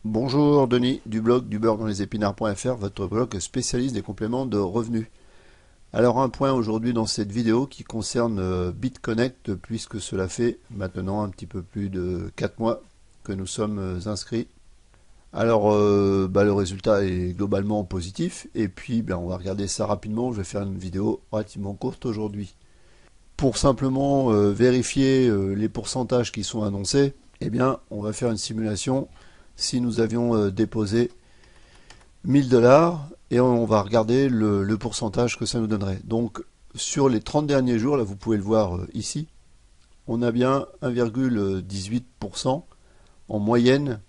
Bonjour Denis du blog du beurre dans les épinards.fr, votre blog spécialiste des compléments de revenus. Alors un point aujourd'hui dans cette vidéo qui concerne BitConnect puisque cela fait maintenant un petit peu plus de 4 mois que nous sommes inscrits. Alors le résultat est globalement positif et puis on va regarder ça rapidement. Je vais faire une vidéo relativement courte aujourd'hui. Pour simplement vérifier les pourcentages qui sont annoncés, on va faire une simulation si nous avions déposé 1000 dollars et on va regarder le pourcentage que ça nous donnerait. Donc sur les 30 derniers jours, là vous pouvez le voir ici, on a bien 1,18% en moyenne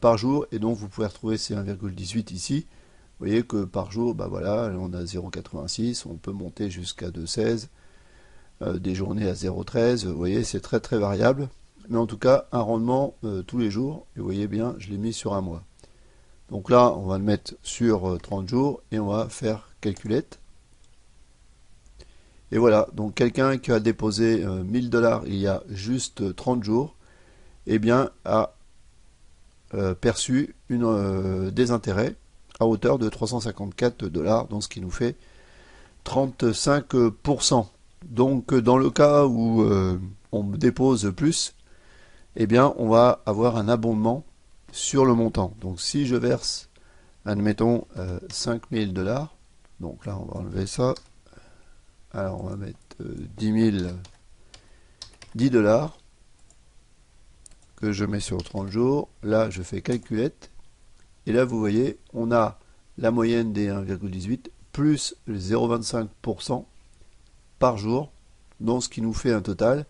par jour, et donc vous pouvez retrouver ces 1,18 ici. Vous voyez que par jour, voilà, on a 0,86, on peut monter jusqu'à 2,16, des journées à 0,13, vous voyez, c'est très très variable. Mais en tout cas, un rendement tous les jours, et vous voyez bien, je l'ai mis sur un mois. Donc là, on va le mettre sur 30 jours, et on va faire calculette. Et voilà, donc quelqu'un qui a déposé 1000 dollars il y a juste 30 jours, a perçu des intérêts à hauteur de 354 dollars, donc ce qui nous fait 35%. Donc dans le cas où on dépose plus, on va avoir un abondement sur le montant. Donc si je verse, admettons, 5000 dollars, donc là on va enlever ça, alors on va mettre 10 dollars, que je mets sur 30 jours, là je fais calculette, et là vous voyez, on a la moyenne des 1,18 plus les 0,25% par jour, donc ce qui nous fait un total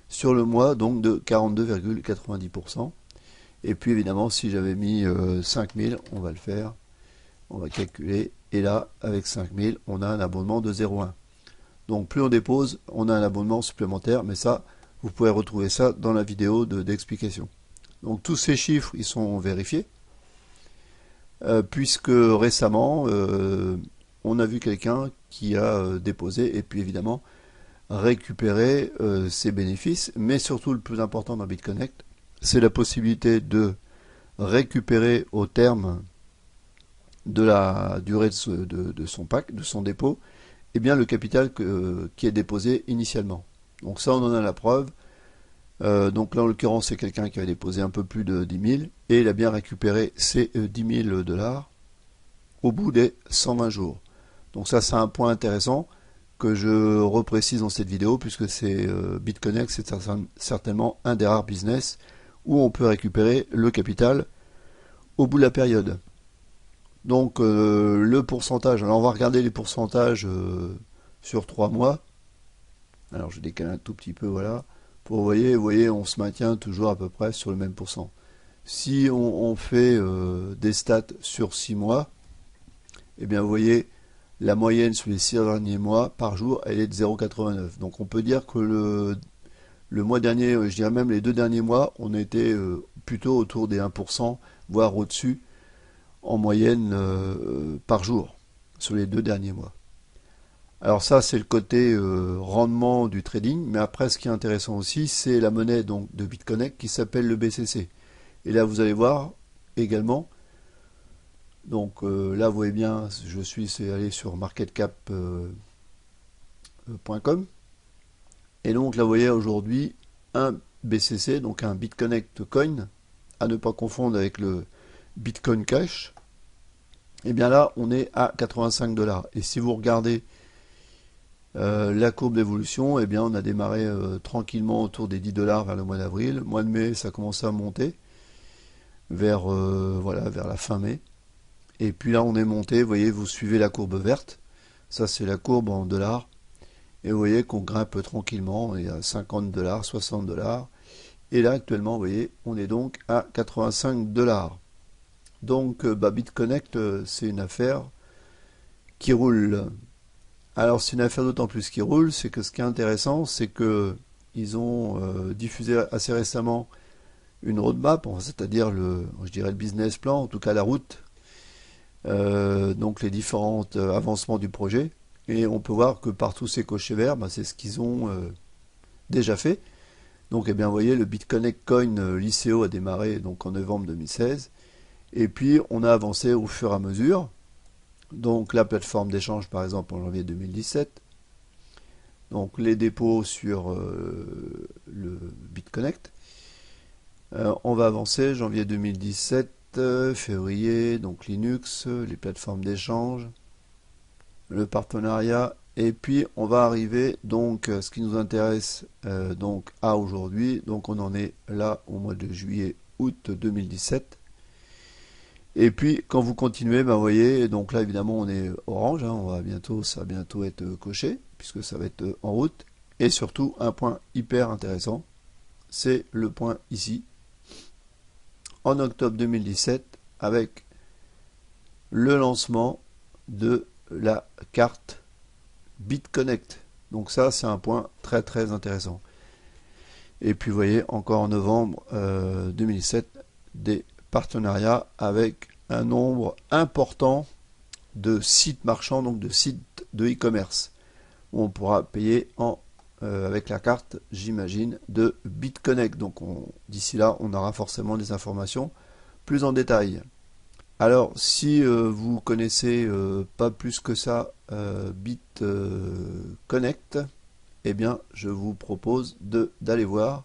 sur le mois donc de 42,90%. Et puis évidemment, si j'avais mis 5000, on va le faire, on va calculer, et là avec 5000, on a un abonnement de 0,1. Donc plus on dépose, on a un abonnement supplémentaire, mais ça, vous pouvez retrouver ça dans la vidéo d'explication. Donc tous ces chiffres, ils sont vérifiés, puisque récemment, on a vu quelqu'un qui a déposé, et puis évidemment, récupérer ses bénéfices, mais surtout le plus important dans BitConnect, c'est la possibilité de récupérer au terme de la durée de son pack, de son dépôt, le capital qui est déposé initialement. Donc ça, on en a la preuve. Donc là, en l'occurrence, c'est quelqu'un qui a déposé un peu plus de 10 000 et il a bien récupéré ses 10 000 dollars au bout des 120 jours. Donc ça, c'est un point intéressant que je reprécise dans cette vidéo puisque c'est BitConnect, c'est certainement un des rares business où on peut récupérer le capital au bout de la période. Donc le pourcentage, alors on va regarder les pourcentages sur 3 mois. Alors je décale un tout petit peu, voilà. Pour vous voyez, on se maintient toujours à peu près sur le même pourcent. Si on fait des stats sur 6 mois, vous voyez, la moyenne sur les 6 derniers mois par jour, elle est de 0,89. Donc on peut dire que le mois dernier, je dirais même les 2 derniers mois, on était plutôt autour des 1%, voire au-dessus, en moyenne par jour, sur les 2 derniers mois. Alors ça, c'est le côté rendement du trading, mais après, ce qui est intéressant aussi, c'est la monnaie donc de BitConnect qui s'appelle le BCC. Et là, vous allez voir également, donc là, vous voyez bien, c'est allé sur marketcap.com, et donc là, vous voyez aujourd'hui un BCC, donc un BitConnect Coin, à ne pas confondre avec le Bitcoin Cash. Et bien là, on est à 85 dollars. Et si vous regardez la courbe d'évolution, on a démarré tranquillement autour des 10 dollars vers le mois d'avril. Mois de mai, ça commence à monter vers, vers la fin mai. Et puis là, on est monté, vous voyez, vous suivez la courbe verte. Ça, c'est la courbe en dollars. Et vous voyez qu'on grimpe tranquillement, il y a 50 dollars, 60 dollars. Et là, actuellement, vous voyez, on est donc à 85 dollars. Donc, BitConnect, c'est une affaire qui roule. Alors, c'est une affaire d'autant plus qui roule, c'est que ce qui est intéressant, c'est que ils ont diffusé assez récemment une roadmap, c'est-à-dire je dirais le business plan, en tout cas la route, donc les différents avancements du projet. Et on peut voir que par tous ces cochers verts, c'est ce qu'ils ont déjà fait. Donc, eh bien, vous voyez, le BitConnect Coin Liceo a démarré donc en novembre 2016. Et puis, on a avancé au fur et à mesure. Donc, la plateforme d'échange, par exemple, en janvier 2017. Donc, les dépôts sur le BitConnect. On va avancer, janvier 2017, février, donc Linux, les plateformes d'échange, le partenariat, et puis on va arriver donc ce qui nous intéresse donc à aujourd'hui. Donc on en est là au mois de juillet août 2017. Et puis quand vous continuez, ben, vous voyez, donc là évidemment on est orange, hein, ça va bientôt être coché puisque ça va être en route. Et surtout un point hyper intéressant, c'est le point ici en octobre 2017 avec le lancement de la carte BitConnect. Donc ça, c'est un point très très intéressant. Et puis vous voyez, encore en novembre 2017, des partenariats avec un nombre important de sites marchands, donc de sites de e-commerce, où on pourra payer avec la carte, j'imagine, de BitConnect. Donc d'ici là, on aura forcément des informations plus en détail. Alors, si vous connaissez pas plus que ça BitConnect, eh bien, je vous propose d'aller voir.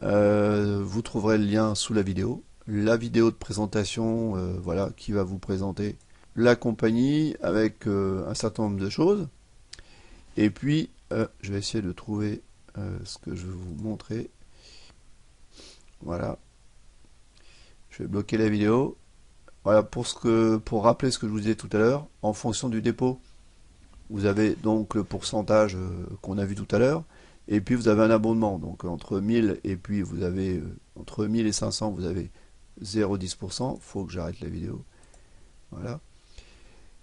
Vous trouverez le lien sous la vidéo. La vidéo de présentation, voilà, qui va vous présenter la compagnie avec un certain nombre de choses. Et puis, je vais essayer de trouver ce que je vais vous montrer. Voilà. Je vais bloquer la vidéo. Voilà, pour rappeler ce que je vous disais tout à l'heure, en fonction du dépôt, vous avez donc le pourcentage qu'on a vu tout à l'heure, et puis vous avez un abondement. Donc entre 1000 et puis vous avez entre 1000 et 500, vous avez 0,10%. Faut que j'arrête la vidéo. Voilà.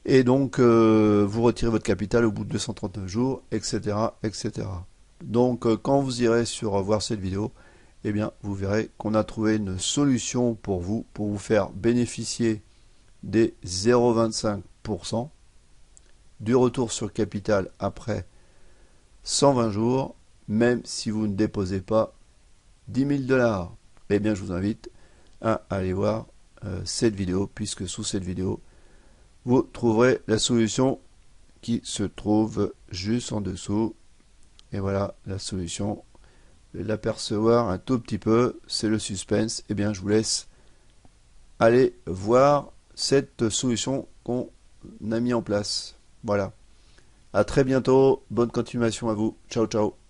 Et donc vous retirez votre capital au bout de 239 jours, etc., etc. Donc quand vous irez sur voir cette vidéo, eh bien, vous verrez qu'on a trouvé une solution pour vous faire bénéficier des 0,25% du retour sur capital après 120 jours, même si vous ne déposez pas 10 000 $. Eh bien, je vous invite à aller voir cette vidéo, puisque sous cette vidéo, vous trouverez la solution qui se trouve juste en dessous. Et voilà la solution. L'apercevoir un tout petit peu, c'est le suspense. Eh bien, je vous laisse aller voir cette solution qu'on a mis en place. Voilà. À très bientôt. Bonne continuation à vous. Ciao, ciao.